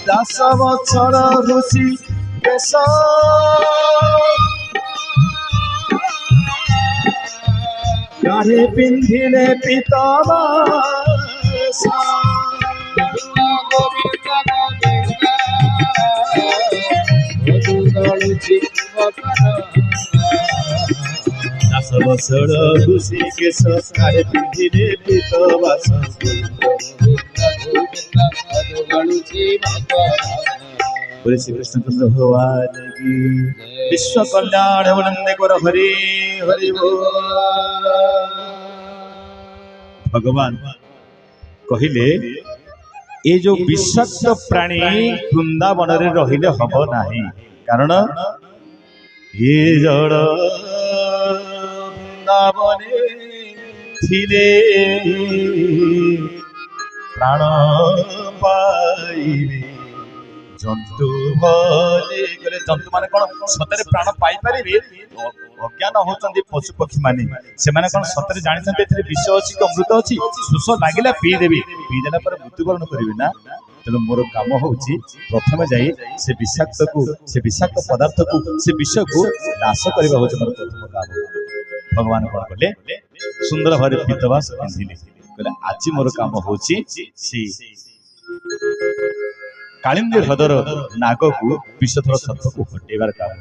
दास बछर ऋषि केश गाढ़े पिंधिले पीतवास दास बछर ऋषि केश गाढ़े पिंधिले पीतवास बोले श्री कृष्ण चंद्र भगवान की विश्व कल्याण आनंद कर हरि हरि भगवान कहले ये जो विषाक्त प्राणी वृंदावन रे रहिले हब नाही कारण ये जड़ वृंदावने थिले प्राण पाइबे जंतु भले गले जंतु माने कोन सतरे प्राण पाई परिबे अज्ञान होचंदी पशु पक्षी माने से माने कोन सतरे जानि छथि एथरे विष अछि कि अमृत अछि सुस लागिला पी देबे पी देला पर मृत्युवरण करिवे ना तेनो मोर काम होउची प्रथम जाई से विषाक्त पदार्थ को से विष को नाश करबा होच मोर प्रथम काम भगवान कोन कहले सुंदर भारे पीतवास पिंधिले कहले आज मोर काम होउची से कालिंदी हृदर नाग को विषधर सर्प को हटेबार काम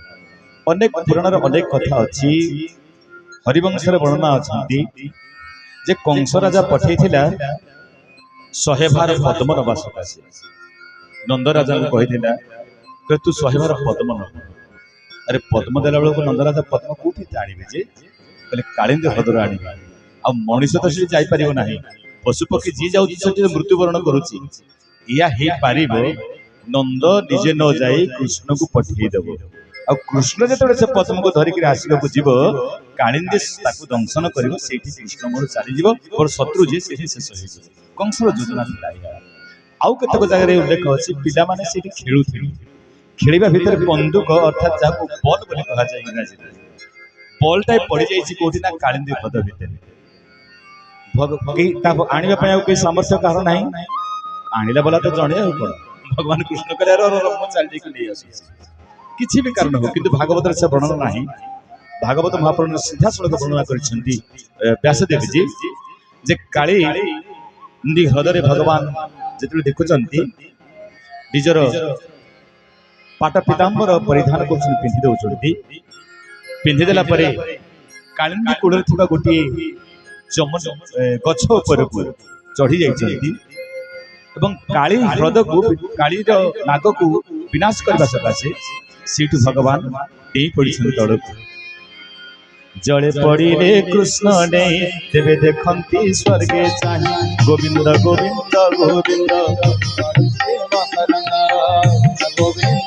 अनेक पुराण अनेक कथा अच्छी हरिवंश वर्णना अच्छी जे कंस राजा पठे 100 भार पद्म नवा सकाशे नंद राजा को कही तू 100 भार पद्म न अरे पद्म देला बेलू नंद राजा पद्म कौटी आने जे कहले कालिंदी हृदर आने आ मनीष तो से जापर ना पशु पक्षी जी जाऊँ मृत्युवरण करुच्ची या नंद निजे न जाई कृष्ण को पठेदेव आ कृष्ण जो से पद्म को धरिक आसवाक जीव कालिंदी दंशन कर कृष्ण मोर चलीज मोर शत्रु जी से शेष हो कंसर योजना आउ केतक जगह उल्लेख अच्छी पिला माने खेलु खेलिबा भितर बंदूक अर्थात जहाँ बॉल बोली कहा जाए इंग्राजी बॉल टाइप पड़ जाइए कोठी ना कालिंदी हृद भितर आने कोई सामर्थ्य कह ना आणिला बोला तो जड़े भगवान कृष्ण कह चल किसी भी कारण हो कि भागवत से वर्णन नहीं भागवत महापुराण सीधा सड़क वर्णना कर व्यासदेव जी जे काली हृदय भगवान जो देखुं निजर पाट पीतांबर परिधान कर पिंधि दौरान पिंधिदेला कालिंदी कूल गोटे चमन गछ चढ़ी जाती काली ह्रद को काली नाग को विनाश करने सकाशे सीठू भगवान डेई पड़ी तल को जड़े पड़े कृष्ण ने तेरे देखती स्वर्गे चाहे गोविंद गोविंद गोविंद गोविंद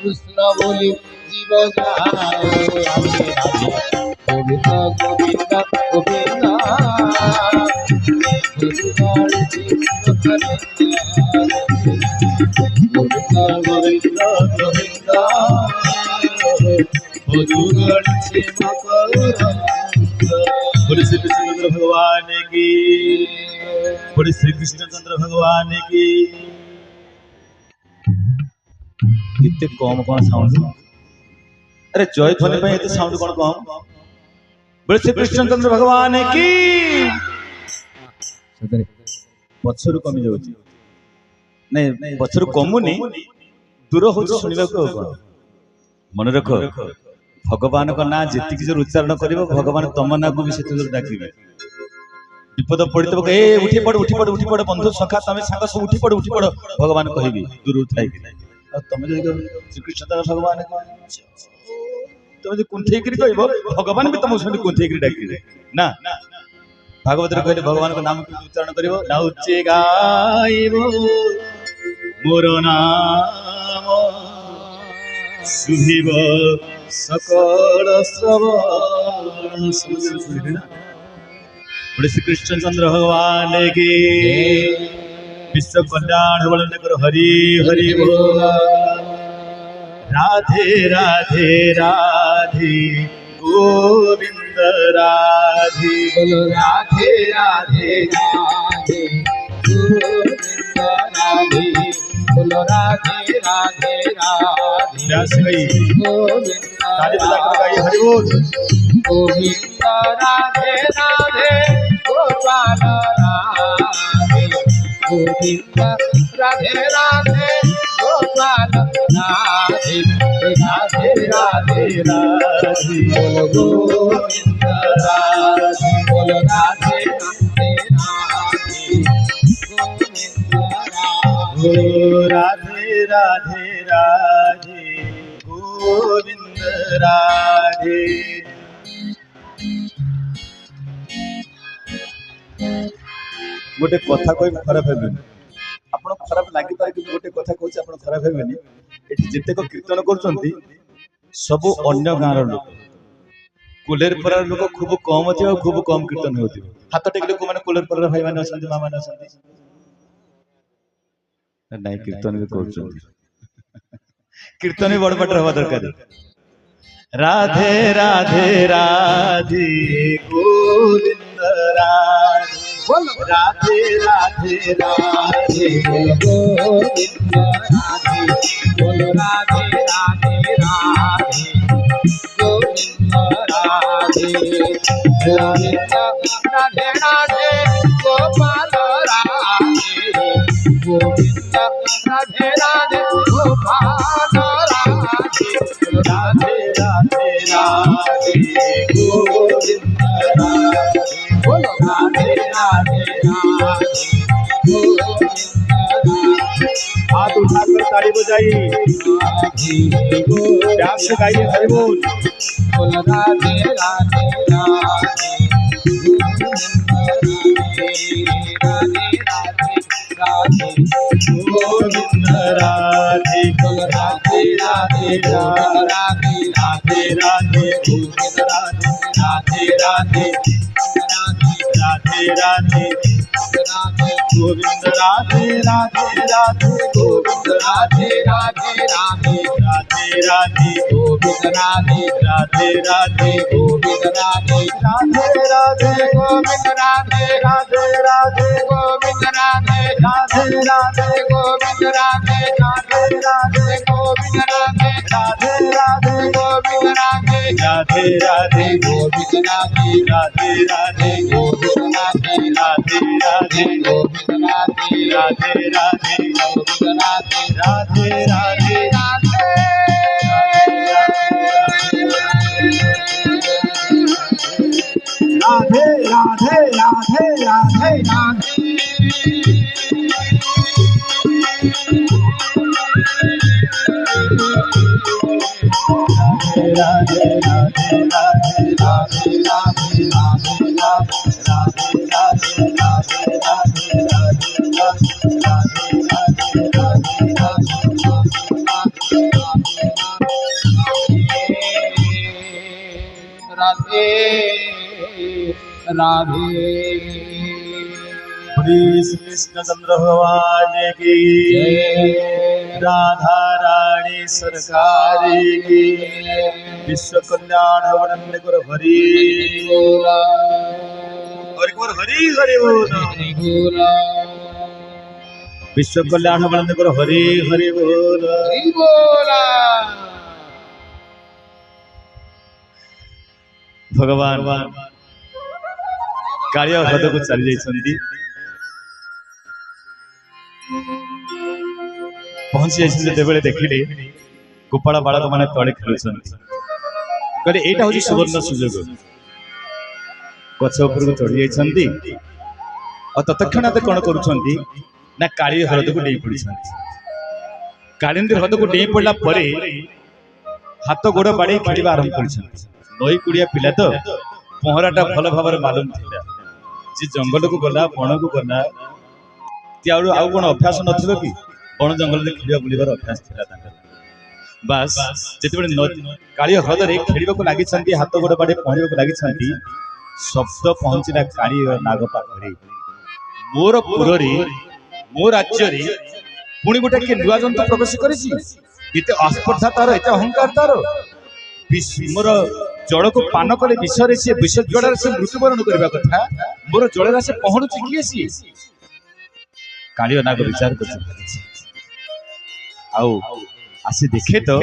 कृष्ण बोली जीव गोविंद गोविंद गोविंद बोले श्री कृष्णचंद्र भगवान की बोले श्री कृष्णचंद्र भगवान की इतने कम कौन साउंड अरे जय ध्वनि पे इतने साउंड कौन कम बोले श्री कृष्णचंद्र भगवान की पछरु कमी जाउची नहीं पछरु कमुनी दूर हो सुनिबा को मन रख भगवान का ना जितकी जो उच्चारण करिवो भगवान तम ना को भी सेते जोर डाकिबे विपद पड़े ए उठी पड़ बंधु सखा तमें सांग सब उठी पड़ भगवान कहबी दूर थाई तुम श्रीकृष्ण भगवान तुम जो कुंठे कह भगवान भी तुमको कुंठे डाक ना भागवत कहले भगवान को नाम उच्चारण कर नाचे गाइब मोर नाम सुधिब सकल श्रवण श्री कृष्ण चंद्र भगवान के विश्व कल्याण वर्णन कर हरि हरि बोल राधे राधे राधे गोविंद राधे बोलो राधे राधे राधे गोविंद राधे बोलो राधे राधे राधे व्यास गई गोविंद ताली बजाकर गाइए हरि बोल गोविंद राधे राधे गोपाल राधे गोविंद राधे राधे गोपाल राधे राधे राधे राधे बोलो गोविंद राधे बोलो राधे राधे राधे गोविंद राधे राधे राधे गोविंद राधे गोटे कथा कह खराब हेबेनी आपण खराब लागि पारे कि गोटे कथा कहूँ आपण खराब हेबेनी एठी जेतेक कीर्तन करछंती सब अन्य गाँव लोक कुलेर परार लोक खूब कम अच्छे और खूब कम कीर्तन होती हाथ टेकले को माने कुलेर परार भाई माने असंती मां माने असंती नहीं कीर्तन भी करछंती कीर्तन भी बड़ बड़ रहबा दरकार राधे राधे राधे गोविंद राधे राधे राधे राधे गोविंद राधे बोलो राधे राधे राधे गोविंद राधे गोविंद राधे राधे गोपाल राधे गोविंद राधे राधे गोपाल राधे राधे राधे राधे गोविंद राधे बोलो राधे राधे राधे गोविंद हाथ उठाकर ताली बजाई प्यार से गाइए हरि बोल बोलो राधे राधे राधे गोविंद राधे बोलो राधे राधे राधे राधे राधे गोविंद राधे राधे राधे राधे गोविंद राधे राधे राधे गोविंद राधे राधे राधे राधे राधे गोविंद राधे राधे राधे गोविंद राधे राधे राधे गोविंद राधे राधे राधे गोविंद राधे राधे राधे गोविंद राधे राधे राधे गोविंद राधे राधे राधे गोविंद राधे राधे राधे गोविंद राधे राधे राधे गोविंद राधे राधे राधे गोविंद राधे राधे राधे गोविंद राधे राधे राधे राधे राधे राधे राधे राधे राधे राधे राधे राधे राधे राधे राधे राधे राधे राधे कृष्ण चंद्र भगवान की राधा रानी सरकार की विश्व कल्याण वर्णन करो हरि हरि हरि बोल विश्व कल्याण वर्णन करो हरि हरि बोल भगवान कालिया हृदय को चली जाइछंती पहुंची जाइछंती देखिले गोपाल बालक माने तले खेलुछंती कहले एटा होची सुवर्ण सुजोग गछ ऊपर को चढ़ी जाइछंती और तत्क्षणात कौन करुछंती ना काली हृद को डेई पड़छंती कालिंदी हृद को डेई पड़ला परे हाथ गोड़ बाड़े खेलिबा आरंभ करछंती नई कुड़िया पिला तो पहराटा भल भाव मालूम थिला जे जंगल को गला बण को गला आउ कौन अभ्यास नथिलो कि बण जंगल में खेलिबा बुलिबार अभ्यास थिला तांकर बास जेतेबेले काली हृद रे खेलिबा को लागि छंती हाथ गोड़ बाड़े पहरिबा को लागि छंती शब्द पहुंचला काली नाग पाखरे मोर पुररी मो राज्य रे पुणी गोटे के नुआ जंतु प्रवेश करिछि इते अस्पर्धा तार एते अहंकार तार मोर जल को पान कले विषय से विष जल से मृत्युवरण करबा कथा मोर जल से पहुंचुछि किए सी कालियो नाग विचार कर आउ आसी देखे तो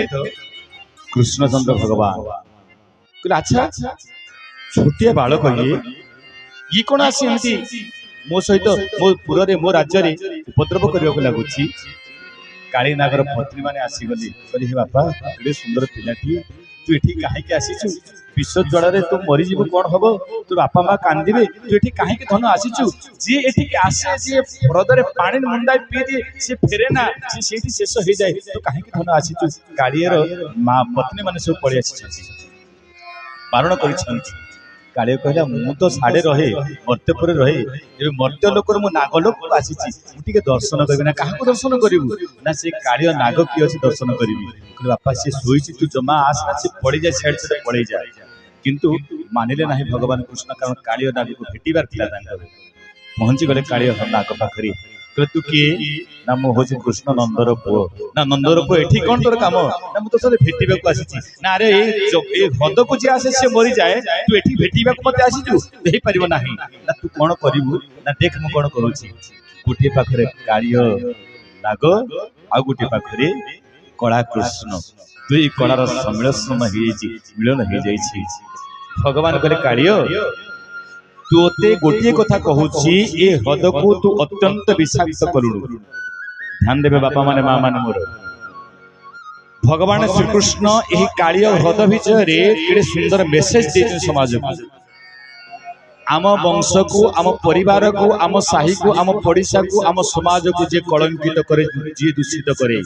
कृष्णचंद्र भगवान कहले अच्छा छोटिया बालक ये कौन आसी एमती मो सहित मो पुर रे मो राज्य रे उपद्रव करबा को लागुछि काली नागर पत्नी माने आसी गली कहली हे बापा एडे सुंदर पिलाटी तू एठी काहे के आसीछु विश्व जड़ रे तू मरि जीव कोन हबो तू बापा मां कांदिबे तू एठी काहे के धन आसीछु जे एठी के आसे जे हृद रे पानी मुंडा पी दे से फेरे ना से सेठी शेष हो जाए तू काहे के धन आसीछु कालियर मां पत्नी माने सब पड़ी आसीछु बारण करिछन कालिय कहला मु तो साडे रहे मर्त्यपुर रहे ए मर्त्य लोकर मु नाग लोक आसीछि उटिके दर्शन करबे ना काहा को दर्शन करिवु ना से कालिय नाग की अछि दर्शन करिवि कहले बापा से सोइछि तू जमा आस ना से पड़ी जाय साइड से पड़ी जाय किंतु मानिले नाही भगवान कृष्ण कारण कालिय नाग को भेटिबार थिला तांकर पहुंची गले कालिय नाग पाखरी कहले तू के ना मो होछि कृष्ण नंदर पुओ ना नंदर पुओ एठी कोन तोर काम ना मु तो सले भेटिबा को आसीछि ना अरे ए हद को जे आसे से मरि जाए तू एठी भेटिबा को मते आसीछु देहि परिबो नाही ना तू कोन करिवु ना देख मु कोन करूछि गुटी पाखरे कालिय नाग आ गुटी पाखरे कला कृष्ण दुई कलार सम्मिलन हो मिलन हो जाइछि भगवान कहले कालिय तोते गोटे कथा कहूची ए हद को तू अत्यंत विषाक्त कलुणु ध्यान देबे बापा माने मां माने मोर भगवान श्री कृष्ण एही कालिय हृद विषय रे केडे सुंदर मेसेज देते समाज को आम वंश को आम परिवार को आम साही को आम पड़िसा को आम समाज को जे कलंकित करे जे दूषित करे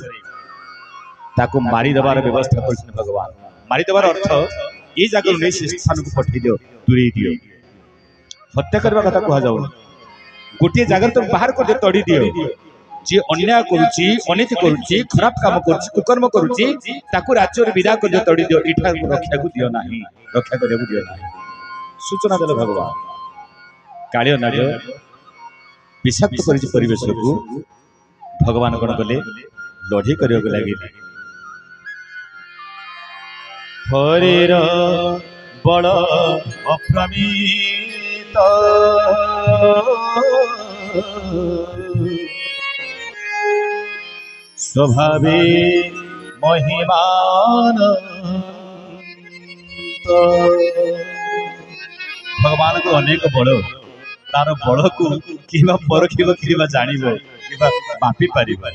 ताको मारी देबार व्यवस्था करछन भगवान मारी देबार अर्थ ए जागर नै से स्थान को पठै दियो दूरी दियो हत्या करबा कथा कहा जाउ गोटे जगह तो बाहर कर दे तड़ी दियो जे अन्याय करूची अनिति करूची खराब काम करूची कुकर्म करूची ताकू राज्य रे विदा कर दे तड़ी दियो इठा रक्षा को दियो नाही रक्षा करे को दियो नाही सूचना देले भगवान कालिय नाग विषाक्त करिछि परिवेश को भगवान कोन कले लढी करियो को लागि हरिर बड़ अप्रमित स्वभावे महिमान भगवान को अनेक बड़ तार बड़ को किबा परखिब किबा जानिबो किबा मापी पारिबो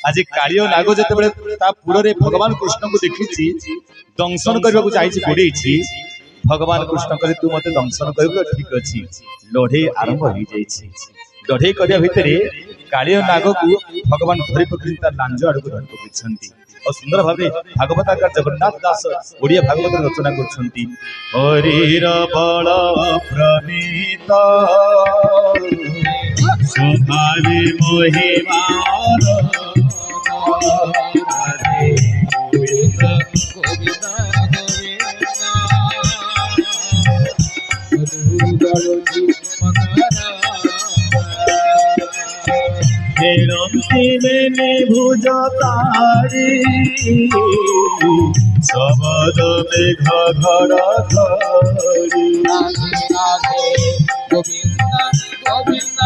आज कालिय नाग जते बेले ता पुर रे भगवान कृष्ण को देखिछि दंशन करबा को जाईछि गोडेछि भगवान कृष्ण कहले तू मते दंशन करबो ठीक अछि लढे आरंभ हो जाईछि लढे करिया भितरे कालिय नाग को भगवान धरि पकड़ी ता लांज आड़ को धरि पकड़छंती और सुंदर भावे भागवताकार जगन्नाथ दास ओडिया भागवत रचना करछंती हरिर बल प्रमित स्वभावे महिमान मैंने भुजतारी सबद में घरा धरी राधे गोविंद गोविंद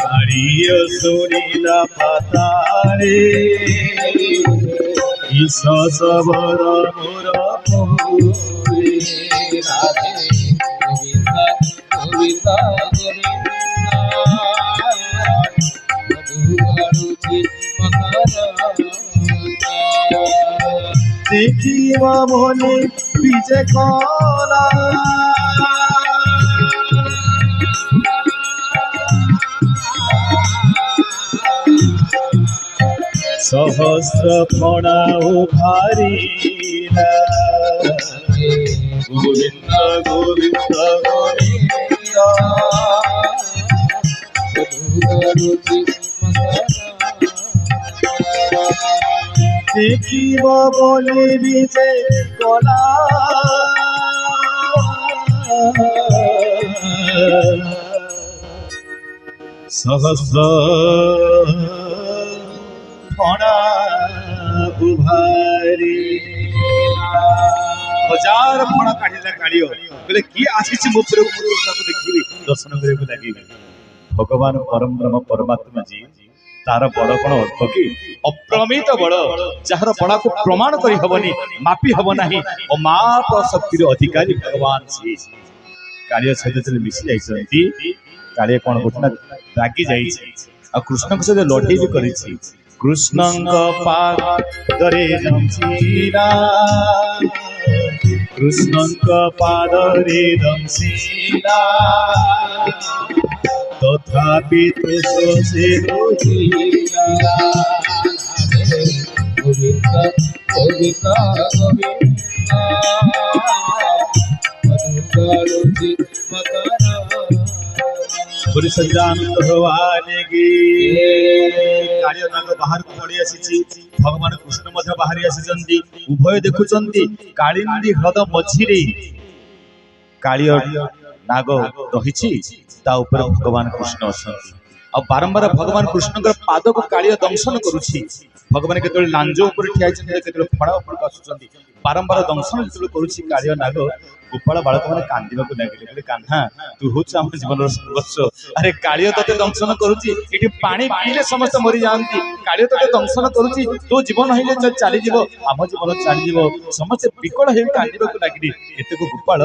हरिय सुनीला पतारे ईश सबद मोर राधे गोविंद गोविंद गोविंद দেখিব বলে বিজে কলা সহস্র ফণা উভারিলা গোবিন্দ গোবিন্দ গোবিন্দ দেখিব বলে বিজে কলা সহস্র ফণা উভারি हजार फणा काढ़िला काढ़ियो बोले की आसीछि मो पुरो ताको देखिबी दर्शन करबो लागिबी भगवान परम ब्रह्म परमात्मा जी तार बड़ कोन अर्थ की अप्रमित बड़ जहार बड़ा को प्रमाण करी हबनी मापी हब नाही ओ माप शक्तिर अधिकारी भगवान छी कालिय सहित मिसी जाइछंती कालिय कोन घटना रागी जाइछि आ कृष्ण के सहित लड़ाई भी करिछि कृष्णंग पादरे दंसीना कृष्णंग पादरे दंसीना तथापि तुषो से रोहिला गोविंद गोविंद गोविंद पुरी संजानंद भगवान की कालिय नाग बाहर को पड़ी आसी भगवान कृष्ण मध्य बाहरी आसी उभय देखुचंती कालिंदी ह्रद मझिरे कालिय नाग रही ता ऊपर भगवान कृष्ण असंती आ बारंबार भगवान कृष्ण पाद को कालिय दंशन करुछि भगवान केतले लांज ऊपर ठिया छथि केतले फड़ा ऊपर आसुचंती बारंबार दंशन जेतले करुछि कालिय नाग गोपाल बालक मैंने कांदिबा को लागिले बोले कान्हा तू होछ हम जीवन सर्वस्व अरे कालिय तते दंशन करूची एठी पानी पीले समस्त मरि जानती कालिय तते दंशन करूची तो जीवन हइले चली जीवो हम जीवन चली जीवो समस्त विकल हे कांदिबा को लागिले एते को गोपाल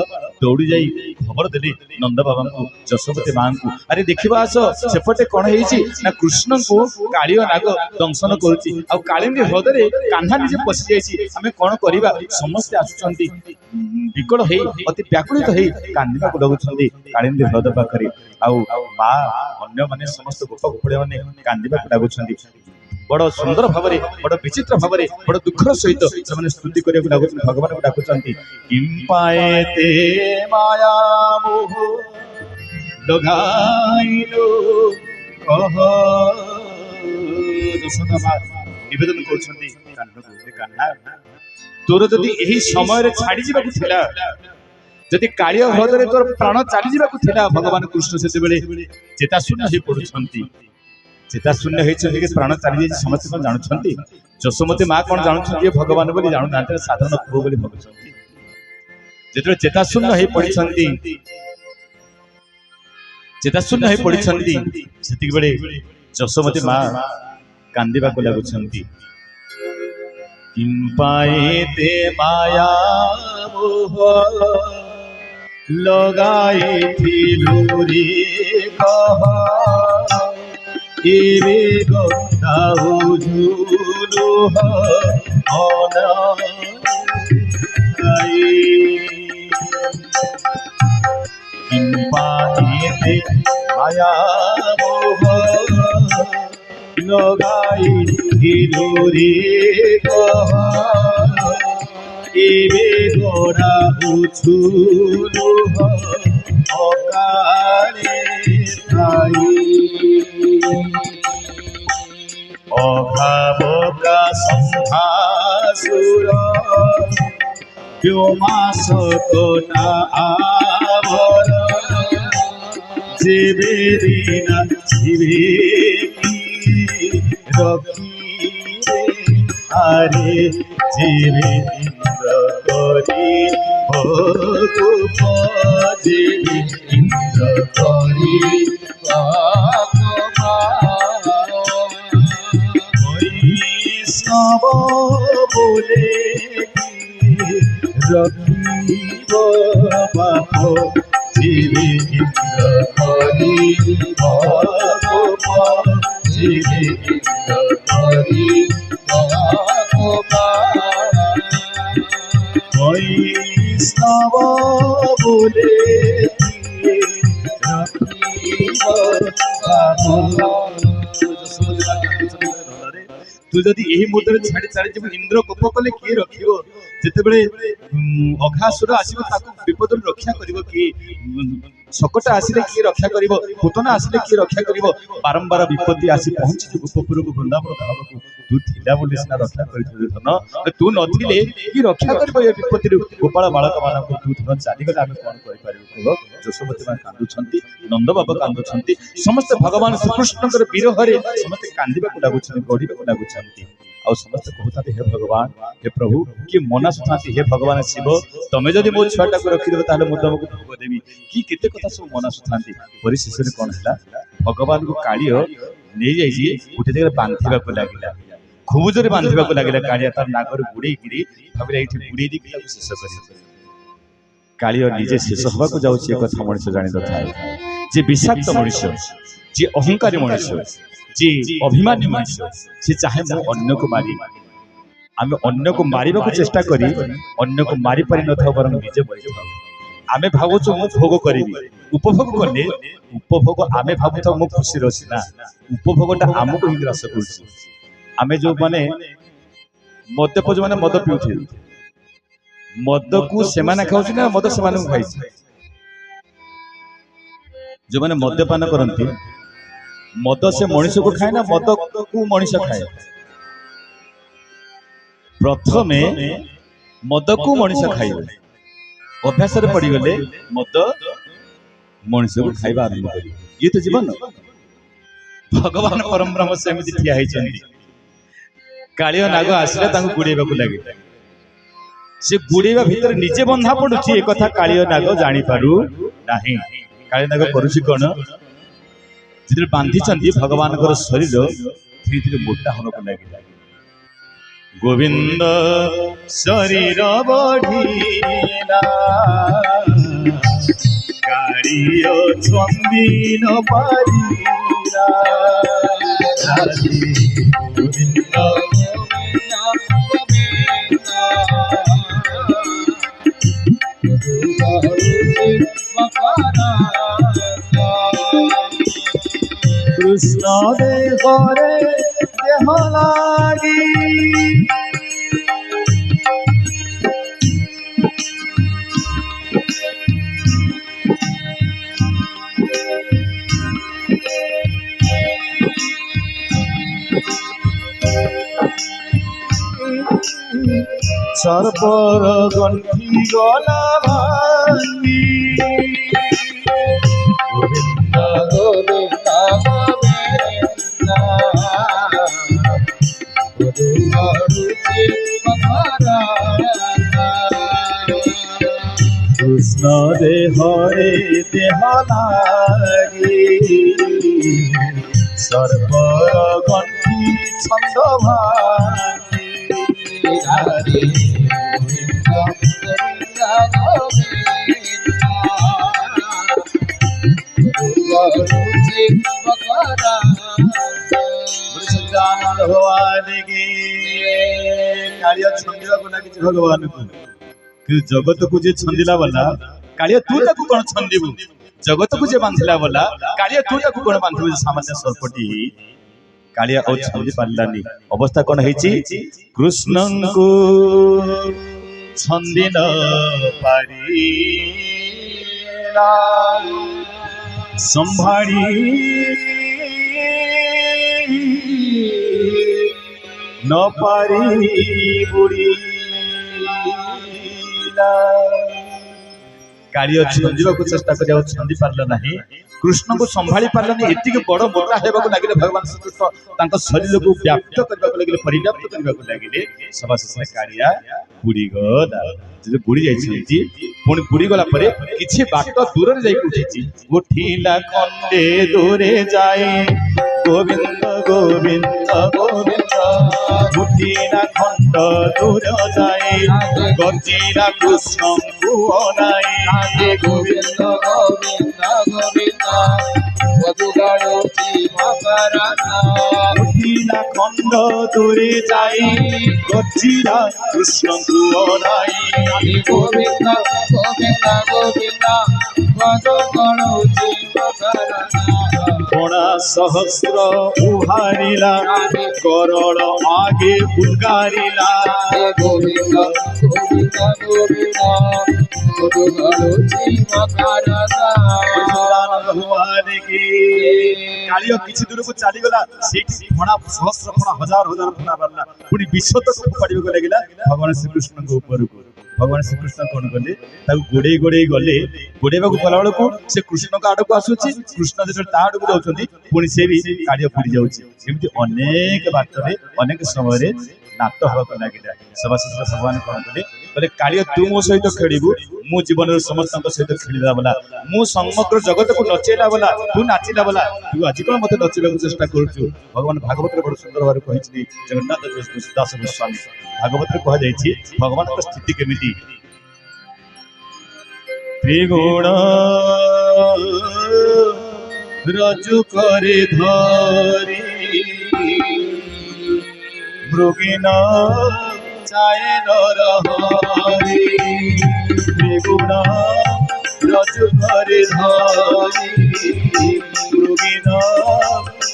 दौड़ी जाई खबर देले नंद बाबा को जशोमती मां को अरे देखिबा आसो सेपटे कोन हेइची ना कृष्ण को कालिय नाग दंशन करूची आ कालिंदी हृदय कान्हा निजे पसि जाईची हमें कोन करिबा समस्त आसुचंती विकल हे अति व्याकुलित हे कांदिबा को लगुछंती कालिंदी हृदय पाखरे आउ बा अन्य माने समस्त गोपा गोपड़े माने कांदिबा को लगुछंती बड़ सुंदर भावरे बड़ विचित्र भावरे बड़ दुखर सहित से स्तुति करे को लगुछन भगवान को डाकुचंती किम पाएते माया मोह लगाइलो कह जसोदा मां निवेदन करछंती कान्हा तोर जदि एही समय रे छाडी जीवा को थिला जदि कालिय हृदय तोर प्राण चली जीवा को थिला भगवान कृष्ण सेते बेले चेता शून्य हे पडुछंती चेता शून्य हे छथि के प्राण चली जे समस्त कोन जानुछंती जसोमती मां कोन जानुछंती भगवान बोली जानु नाते साधारण प्रभु बोली भगछंती जेतरे चेता शून्य हे पडुछंती सेति बेले जसोमती मां कांदिबा को लागुछंती किम पाएते माया मोह लगाई थी लूरी कह एवे गोदाऊ झूलू अनाई किम पाएते माया मोह लगाई थी लूरी कह एवे गोरा उछूलू अकाले थाई अभाव का संभासुर व्योमास कोटा आवर जीवे दीना जीवे रखी आरे जीवे इंद्र करी भोगुप जीवे इंद्र करी वैष्णव बोले रखीब बाप जीवे इंद्र करी भोगुप जीवे इंद्र करी बोले तू जदि यही मुद्दे छाड़ी छाड़ी जब इंद्र कोप कले किए रखिबो जेतेबेले अघासुर आसीबो ताकू विपद रक्षा करिवो कि सकट आसिले किए रक्षा करिवो पुतना आसिले किए रक्षा करिवो बारंबार विपत्ति आसी पहुंची गोपपुर को वृंदावन धामको तू थिला बोली सिना रक्षा करिथि धन तू नथिले कि रक्षा करिवो ए विपत्ति गोपाल बालक मानको तू धन चाली गले आमे कोन करि पारिबो जशोमती मा कांदु छंती नंद बाबा कांदु छंती समस्त भगवान श्री कृष्णकर विरहरे समस्त कांदिबा को लागु छंती गडिबा को लागु छंती आ समस्त कहते हे भगवान हे प्रभु कि मना सुनाती हे भगवान शिव तमे जदि मो छुआटा को रखि देबो ताले मु तुमको भोग देबी कि केते कथा सब मना सुनाती परिशेष रे कोन हला भगवान को कालियो नै जाई जी उठे जगह बांधिबा को लागिला खूब जोरे बांधिबा को लागिला कालिया तार नागर गुडे गिरी भाबरे एठी गुडे दी कि शेष करी कालियो निजे शेष होबा को जाउची एक कथा मनुष्य जानि दथाय जे विषाक्त मनुष्य जे अहंकारी मनुष्य जे अभिमानी मनुष्य से चाहे मु अन्य को मारी आमे अन्य को मारिबा को चेष्टा करी अन्य को मारी पारि न था बरं निजे मरि थाउ आमे भाबो छु मु भोग करिवि उपभोग करले उपभोग आमे भाबु था मु खुशी रसी ना उपभोगटा हमको ही ग्रास करछि आमे जो माने मद्यप जो माने मद पिउथि मद को सेमाने खाउछि ना मद सेमाने खाइछि जो माने मद्यपान करंती मद से मनुष्य को खाए ना मद को मनुष्य खाए प्रथमे मद को मनुष्य खाइबे अभ्यास रे पड़ी गले मद मनुष्य को खाइबा आरंभ करी ये तो जीवन भगवान परम ब्रह्म सेमिति ठिया है चंदी कालियो नाग आसिले तांको गुडेबा को लागे से गुडेबा भीतर निजे बंधा पडुची ए कथा कालियो नाग जानि पारु नाही कालियो नाग करूची कोन जिते बांधी चंदी भगवान कर शरीर धीरे धीरे मोटा होने को लगे गोविंद शरीर बढ़ीला कालियो चंदी न पारिला गोविंद कृष्ण देहरे देह लागी सर्पर गंठी गला भांगी गोविंद गोविंद कृष्ण देहरे देह लागी सर्पर गंठी छंद भांगी भगवान को जगत को जे छंदिला वाला कालिया तू ताकू कोन छंदिबु जगत को जे बांधिला वाला कालिया तू ताकू कोन बांधिबु सामान्य सरपटी कालिया और छंदी पारलानी अवस्था कोन हेची कृष्णन को छंदी न पारीला संभाड़ी न पारी बुड़ी कालियो छंदिबा को चेष्टा करिया छंदी पारला नाही कृष्ण को संभाली पारला नहीं एति के बड़ मोटा हेबा को लागिले भगवान श्री कृष्ण तांको शरीर को व्याप्त करबा को लागिले परिव्याप्त करबा को लागिले सभा शेष कालिया बुड़ी गला जे बुड़ी जाई छी पुणी बुड़ी गला परे किछि बाट दूर रे जाई उठिछि उठिला खंडे दूरे जाए गोविंद गोविंद गोविंद उठिला खंड दूर जाए गंजीरा कृष्ण को अनाए गोविंद गोविंद गोविंद वधुगाणो जी मकराना उठिला খণ্ড দূরে যাই গর্জিরা কৃষ্ণଙ୍କୁ অনাই গোবিন্দ গোবিন্দ গোবিন্দ পদ গণুচি মকরনা বণা সহস্র উহারিলা করল আগে উদ্গারিলা গোবিন্দ গোবিন্দ গোবিন্দ পদ গণুচি মকরনা ভଗବାନ କି କାଳିଅ କିଛି ଦୂରକୁ ଚାଲିଗଲା ସେଇଠି ଫଣା ସହସ୍ର ଫଣା ହଜାର ହଜାର ଫଣା ବାହାରିଲା ପୁଣି ବିଶ୍ୱତକୁ ଫୋପାଡ଼ିବାକୁ ଲାଗିଲା ଭଗବାନ ଶ୍ରୀକୃଷ୍ଣଙ୍କ ଉପରକୁ ଭଗବାନ ଶ୍ରୀକୃଷ୍ଣ କଣ କଲେ ତାକୁ ଗୋଡେଇ ଗୋଡେଇ ଗଲେ ଗୋଡେଇବାକୁ ଗଲା ବେଳକୁ ସେ କୃଷ୍ଣଙ୍କ ଆଡକୁ ଆସୁଛି କୃଷ୍ଣ ଯେତେବେଳେ ତା ଆଡକୁ ଯାଉଛନ୍ତି ପୁଣି ସେ ବି କାଳିଅ ବୁଡି ଯାଉଛି ଏମିତି ଅନେକ ବାଟରେ ଅନେକ ସମୟରେ ନାଟ ହେବାକୁ ଲାଗିଲା ସଭାଶେଷରେ ଭଗବାନ କଣ କଲେ କହିଲେ କାଳିଅ ତୁ ମୋ ସହିତ ଖେଳିବୁ ମୁଁ ଜୀବନରେ ସମସ୍ତଙ୍କ ସହିତ ଖେଳିଲା ବୋଲା ମୁଁ ସମଗ୍ର ଜଗତକୁ ନଚେଇଲା ବୋଲା ତୁ ନାଚିଲା ବୋଲା ତୁ ଆଜି କଣ ମତେ ନଚେଇବାକୁ ଚେଷ୍ଟା କରୁଛୁ ଭଗବାନ ଭାଗବତରେ ବଡ ସୁନ୍ଦର ଭାବରେ କହିଛନ୍ତି ଜଗନ୍ନାଥ ଦାସ ଗୋସ୍ୱାମୀ ଭାଗବତରେ କୁହାଯାଇଛି ଭଗବାନଙ୍କ ସ୍ଥିତି କେମିତି ତ୍ରିଗୁଣ ରଜୁ କରି ଧରି মৃগিন চায় নর হরি ত্রিগুণ রজু করে ধরি মৃগিন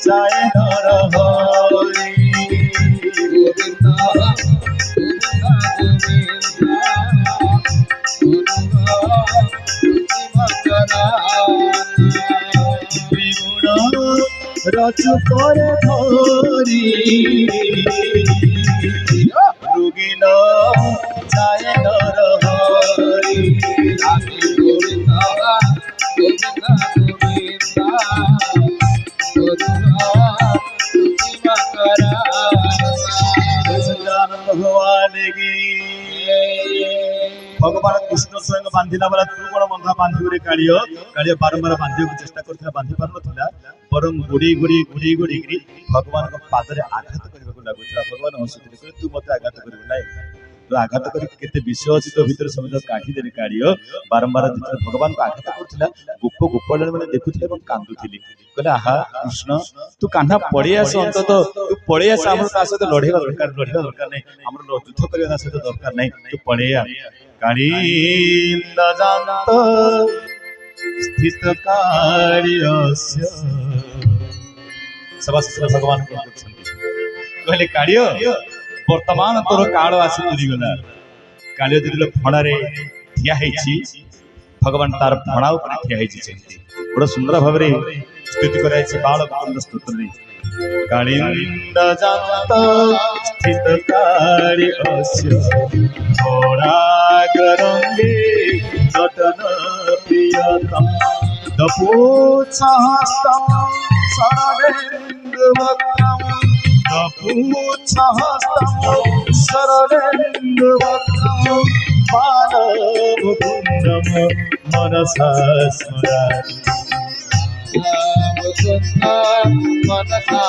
চায় নর হরি গোবিন্দ ত্রিগুণ রজু করে ধরি মৃগিন চায় নর হরি আমি গোবিন্দ গোবিন্দ গোবিন্দ ভগবান কি ভগবান কৃষ্ণ স্বয়ং বাঁধিলা বেলা তু কোন বন্ধা বাঁধিবরে কাଳିଅ କାଳିଅ ବାରମ୍ବାର ବାନ୍ଧିବାକୁ ଚେଷ୍ଟା କରୁଥିଲା ବାନ୍ଧି ପାରୁନଥିଲା ବରଂ ଗୋଡେଇ ଗୋଡେଇ ଗୋଡେଇ ଗୋଡେଇକିରି ଭଗବାନଙ୍କ ପାଦରେ ଆଘାତ କରିବାକୁ ଲାଗୁଥିଲା ଭଗବାନ ହସୁଥିଲେ କହିଲେ ତୁ ମତେ ଆଘାତ କରିବୁ ନାହିଁ ତୁ ଆଘାତ କରିକି କେତେ ବିଷ ଅଛି ତୋ ଭିତରେ ସବୁ କାଢିଦେଲେ କାଳିଅ ବାରମ୍ବାର ଯେତେବେଳେ ଭଗବାନଙ୍କୁ ଆଘାତ କରୁଥିଲା ଗୋପ ଗୋପାଳ ମାନେ ଦେଖୁଥିଲେ ଏବଂ କାନ୍ଦୁଥିଲେ କହିଲେ ଆହା କୃଷ୍ଣ ତୁ କାହ୍ନା ପଳେଇ ଆସ ଅନ୍ତତଃ ତୁ ପଳେଇ ଆସ ଆମର ତା ସହିତ ଲଢେଇବା ଦରକାର ନାହିଁ ଆମର ଯୁଦ୍ଧ କରିବା ତା ସହିତ ଦରକାର ନାହିଁ ତୁ ପଳେଇ ଆ କାଳିନ୍ଦ ଜାନ୍ତ ସ୍ଥିତ କାଳିୟସ୍ୟ ସଭାଶେଷରେ ଭଗବାନ କଣ କରୁଛନ୍ତି କହିଲେ କାଳିଅ ବର୍ତ୍ତମାନ ତୋର କାଳ ଆସି ପୁରିଗଲା କାଳିଅ ଯେତେବେଳେ ଫଣାରେ ଠିଆ ହେଇଛି ଭଗବାନ ତାର ଫଣା ଉପରେ ଠିଆ ହେଇଛି ସେମିତି ବଡ ସୁନ୍ଦର ଭାବରେ ସ୍ତୁତି କରାଯାଇଛି ବାଳ ଗୋବିନ୍ଦ ସ୍ତୋତ୍ରରେ କାଳିନ୍ଦ ଜାତ ସ୍ଥିତ କାଳିୟସ୍ୟ ଘୋଡ଼ାଗରଙ୍ଗେ ନଟନ ପ୍ରିୟତମ ଦପୁଚ୍ଛହସ୍ତଂ ଶରଣେନ୍ଦୁଭକ୍ତଂ দপুচ্ছহস্তং শরণেন্দুভক্তং মানবকুণ্ডম মনসা স্মরামি মুকুন্দ মনসা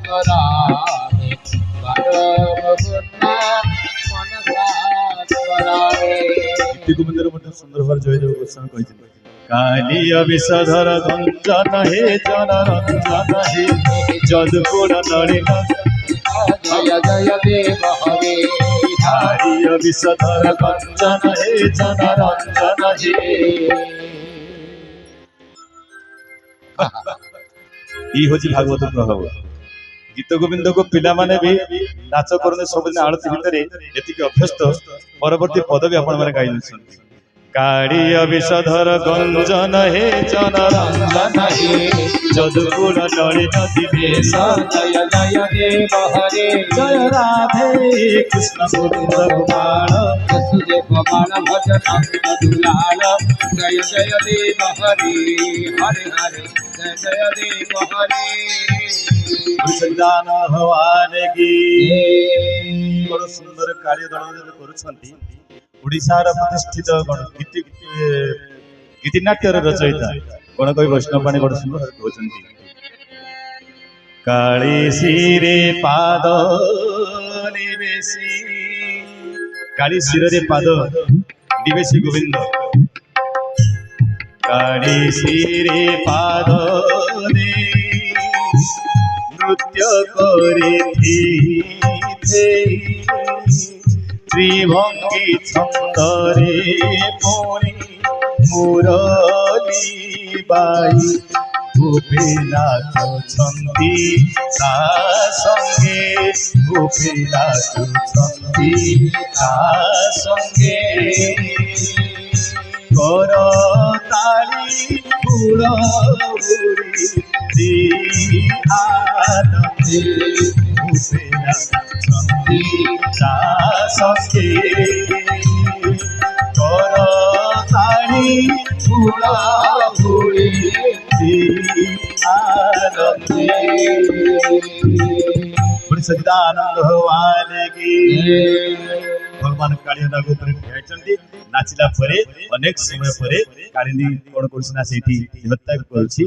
স্মরামি মুকুন্দ মনসা স্মরামি গোবিন্দর মধ্যে সুন্দর ভাবে জয় দেব গোস্বামী কইছেন কালিয়া বিষধর গঞ্জন হে জনরঞ্জন হে যদপুর নলিন জয় জয় দেব হরে কালিয়া বিষধর গঞ্জন হে জনরঞ্জন হে ଇ ହଉଛି ଭାଗବତ ପ୍ରଭାବ ଗୀତ ଗୋବିନ୍ଦକୁ ପିଲାମାନେ ବି ନାଚ କରନ୍ତି ସବୁଦିନ ଆଳତି ଭିତରେ ଏତିକି ଅଭ୍ୟସ୍ତ ପରବର୍ତ୍ତୀ ପଦ ବି ଆପଣମାନେ ଗାଇ ଦେଉଛନ୍ତି କାଳିୟ ବିଷଧର ଗଞ୍ଜନ ହେ ଜନରଞ୍ଜନ ହେ ଯଦୁକୁଳ ନଳିନ ଦିବେଶ জয় জয় দেব হরে জয় রাধে কৃষ্ণ গোবিন্দ গোপাଳ বসুদেব বাল ভজন দুলাল জয় জয় দেব হরে হরে হরে জয় জয় দেব হরে ସନ୍ତାନ ଭଗବାନ କି ବଡ଼ ସୁନ୍ଦର କାର୍ଯ୍ୟ ଦଳ କରୁଛନ୍ତି ଓଡ଼ିଶାର ପ୍ରତିଷ୍ଠିତ ଗୀତିନାଟ୍ୟର ରଚୟିତା ଗଣକବି ବୈଷ୍ଣବ ପାଣି ବଡ଼ ସୁନ୍ଦର କହୁଛନ୍ତି କାଳିଶିରେ ପାଦ ନିବେଶୀ କାଳି ଶିରରେ ପାଦ ନିବେଶୀ ଗୋବିନ୍ଦ କାଳିଶିରେ ପାଦ नृत्य करे त्रिभंगी छंदरे पुणी मुरली बाई गोपी नाचुछंती ता संगे गोपी नाचुछंती ता संगे कर ताली फुलौरी आनंदे गोपी नाचुछंती ता संगे कर ताली फुलौरी सच्चिदानंद भगवान की भगवान कालिया नाग ऊपर ठियाइछन्ति नाचिला परे अनेक समय परे कालिनी कोन करछना सेठी हत्या करछि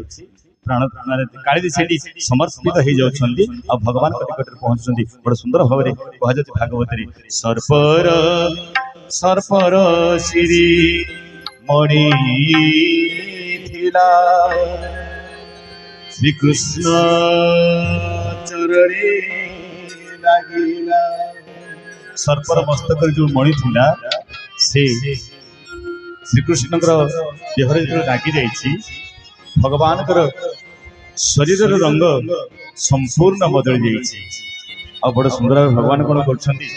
प्राण माने कालिनी सेठी समर्पित हो जाउछन्ति आ भगवान के निकट पहुंचछन्ति बड़ सुंदर भाबरे कहजति भागवत रे सर्पर श्री मणि थिला श्री कृष्ण चरणे लागिला सर्पर मस्तक जो मणि थिला से श्री कृष्ण देहरे जो लागी जाइछि भगवान शरीर रंग संपूर्ण बदल जाइछि आ बड़ सुंदर भगवान कोन करछन्ति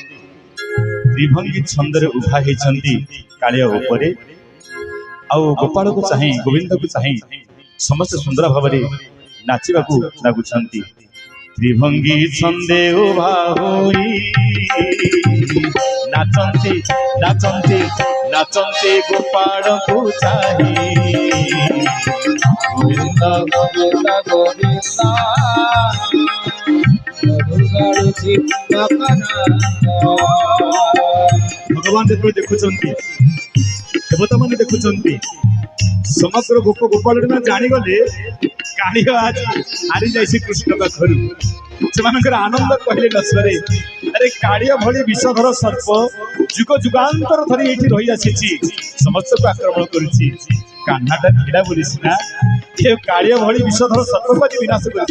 त्रिभंगी छंदरे उभा हेछन्ति कालिया ऊपरे आ गोपाल को चाहि गोविंद को चाहि समस्त सुंदर भाव नाचिबाकू लागुछन्ति त्रिभंगी छंदे उभा होई नाचन्ति नाचन्ति नाचन्ति गोपाल को चाहि गोविंद गोविंद गोविंद भगवान देखुछन्ति देवता माने देखुछन्ति समग्र गोप गोपाल जानी गले कालिया आज हारी जाइए कृष्ण पाखर से आनंद कहले न सरे अरे कालिया भली विषधर सर्प जुग जुगांतर धरी ये रही आसी समस्त को आक्रमण करुच्ची कान्हाटा ढीला बोली सीना ये कालिया भली विषधर सर्प को आज विनाश कर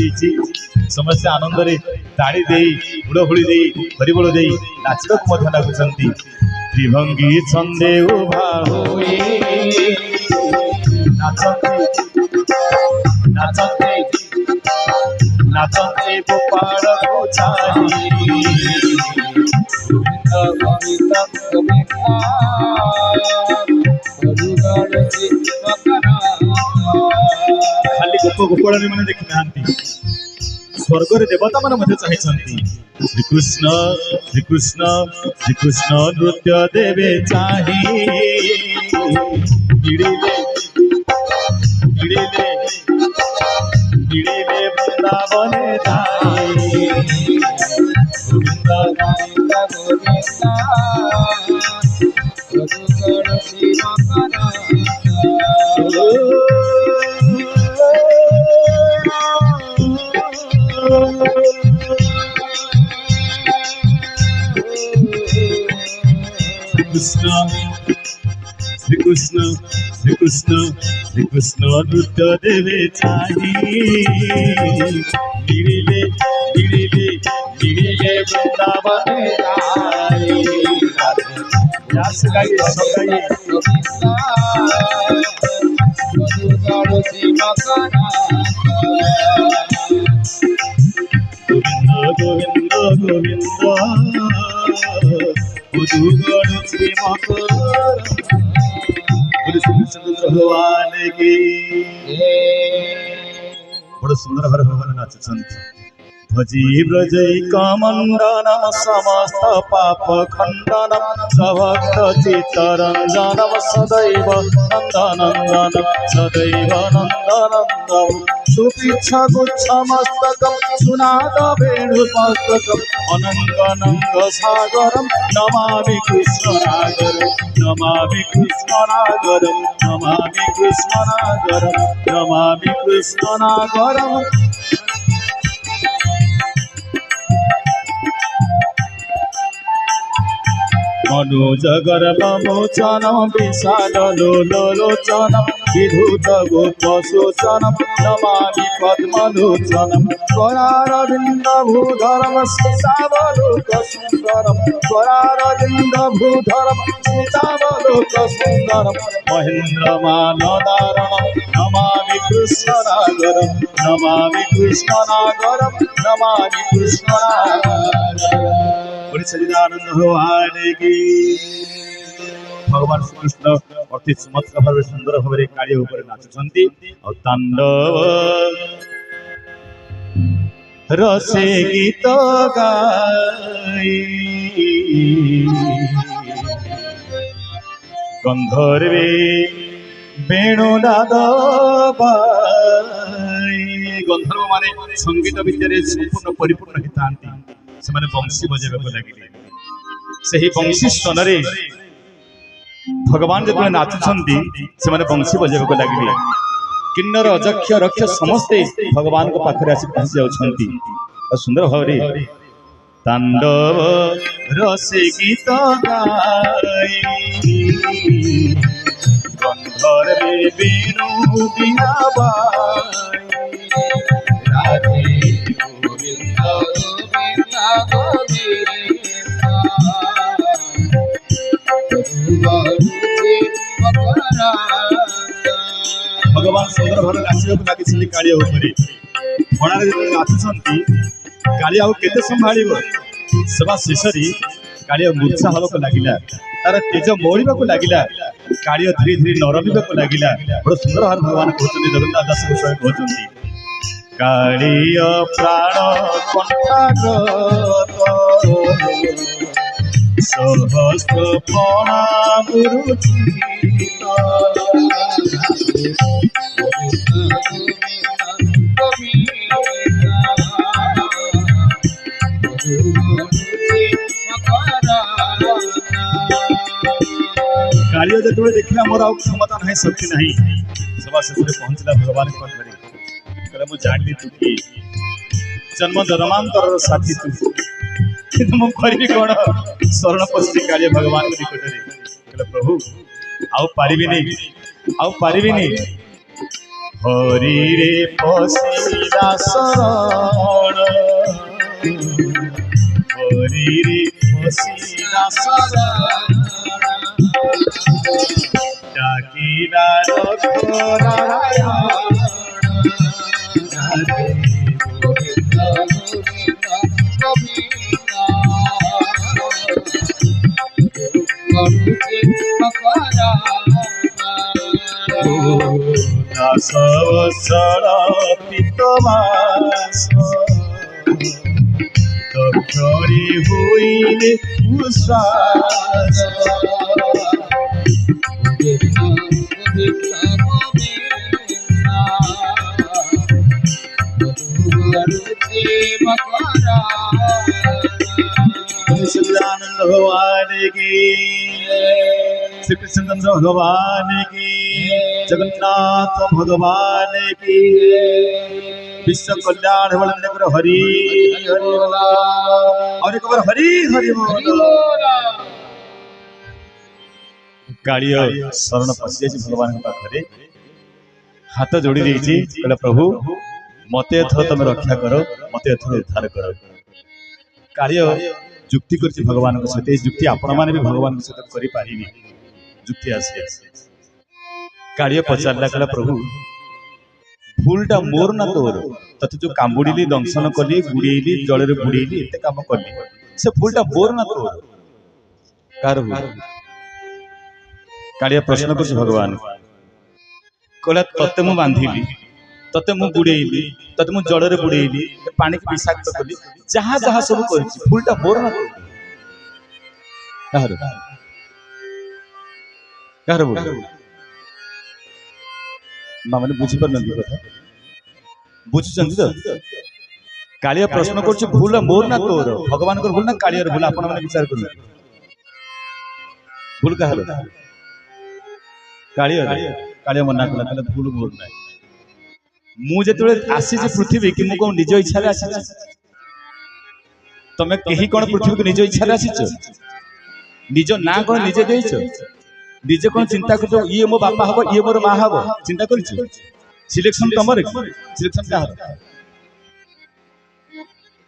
समस्त आनंद रे ताड़ी दे हुड़हुड़ी दे हरिबोल दे नाचक लागुचंती त्रिभंगी छंदे उभा होई नाचन्ते नाचन्ते नाचन्ते गोपाल को चाहि गोविंद गोविंद खाली गोप गोपाल मैंने देखी ना स्वर्ग रे देवता माने मध्य चाहिए श्री कृष्ण नृत्य देवे चाहि गिड़िले वृंदावने जाई गोविंद गोविंद गोविंद श्री कृष्ण नृत्य देवे चाहि गिड़िले वृंदावने जाई यास गाइए सब गाइए गोविंद गोविंद मधुगण श्री चंद्र भगवान की बड़ा सुंदर भाव भगवान नाचुछन्ति भजी ब्रजैक मंडनम समस्त पाप खंडनम सभक्त चित्तरंजनम सदैव नंदनंदनम सुपीच्छा गुच्छमस्तकम सुनाद वेणुमस्तकम अनंग सागरम नमामि कृष्णनागरम नमामि कृष्णनागरम नमामि कृष्णनागरम नमामि कृष्णनागरम मनुजगर मोचन विशाल लोलोचन विधुत गोपसूचन नमामि पद्मलोचनम करारविंद भूधरम सीतावलोक सुंदरम करारविंद भूधरम सीतावलोक सुंदरम महेन्द्रमानदारणम नमामि कृष्णनागरम नमामि कृष्णनागरम नमामि कृष्णनागरम। सच्चिदानंद भगवान की भगवान श्री कृष्ण अति चमत्कार भाव सुंदर भाव काली ऊपर नाचुंती और तांडव रसे गीत गाई गंधर्वे वेणुनाद गंधर्व माने संगीत विद्या संपूर्ण परिपूर्ण होता से बंशी बजाइबा लगे से बंशी स्तन भगवान जो नाचुंती से बंशी बजाइबा लगे किन्नर अजक्ष रक्ष समस्ते भगवान को पाखरे आसी पहुंच जाउछंती और सुंदर भाव तांडव रसे गीत गाई गंधर्वे वेणु बिना राधे भगवान सुंदर भाव नाचक लगे कालिया फणारे नाचुंती कालिया केते संभाल सभा शेष कालिया मूर्छा हवाक लगिला तार तेज मौलिबा को लगिला कालिया धीरे धीरे नरमिबा को लगिला बड़ सुंदर भाव भगवान कहते जगन्नाथ दास गोसाई कहते कालिया प्राण कंठाग्रत सहस्र कालिया जो देखला मोर क्षमता नहीं शक्ति नहीं सभा शेष पहुंचला भगवान के पाखरे कहला जानी तू कि जन्म जन्मांतर साथी तू कि मु करी कोन शरण पस्ती कालिया भगवान के निकट रे कहला प्रभु आउ पारिबी नहीं हरि रे पसीला शरण हरि रे पसीला शरण डाकिला पितमास दक्षरी हुईले उश्वास सच्चिदानंद भगवान की श्री कृष्णचंद्र भगवान की जगन्नाथ भगवान की विश्व कल्याण बल हरि हरि और एक बार हरि हरि कालिया शरण पशि भगवान पाखे हाथ जोड़ी कहला प्रभु मत एथर तुम रक्षा कर मत एथर उद्धार कर कालिया जुक्ति कर भगवान सहित जुक्ति आपण मैंने भी भगवान सहित करें जुक्ति आसी कालिया पचारा कहला प्रभु भूलटा मोर ना तोर तथे जो कामुड़ी दंशन कली गुड़ेली जल बुड़ेली एत कम कली से भूलटा मोर ना तोर कार कालिया प्रश्न कर भगवान कहला तते मु बांधिली तते मु बुड़ेली तते मु जल बुड़ेली पानी की विषाक्त कली जहाँ जहाँ सब कर भूलटा मोर ना तोर कहार मैंने बुझीपार कथा बुझुं तो कालिया प्रश्न कर भूल मोर ना तोर भगवान को भूल ना कालिया भूल आपण मैंने विचार कर भूल कहार कालिया कालिया मना कला भूल मोर ना मुझे आसी पृथ्वी कि मुझे निज इच्छा आसी तुम्हें कहीं कौन पृथ्वी को निज इच्छा आसी निज ना कौन निजे देइछ निजे कौन चिंता कर ये मो बापा हबो ये मोर मां हबो चिंता कर सिलेक्शन तमर सिलेक्शन का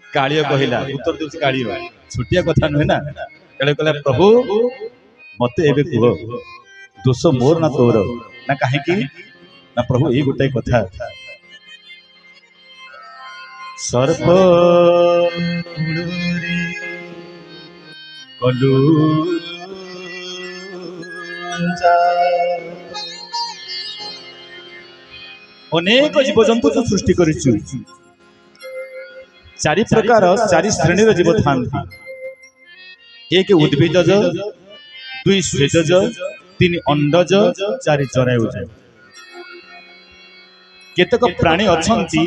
कालियो कहिला उत्तर देउछ कालियो छोटिया कथा नुहे ना काले कहला प्रभु मते एबे कहो दोष मोर ना तोर ना काहे की ना प्रभु ए गोटे कथा सर्प कलू अनेक जीव जंतु जो सृष्टि करिछु चारि प्रकार चारि श्रेणी जीव था एक उद्भिदज दुई स्वेदज तीन अंडज चारि चरायुज केतक प्राणी अछंती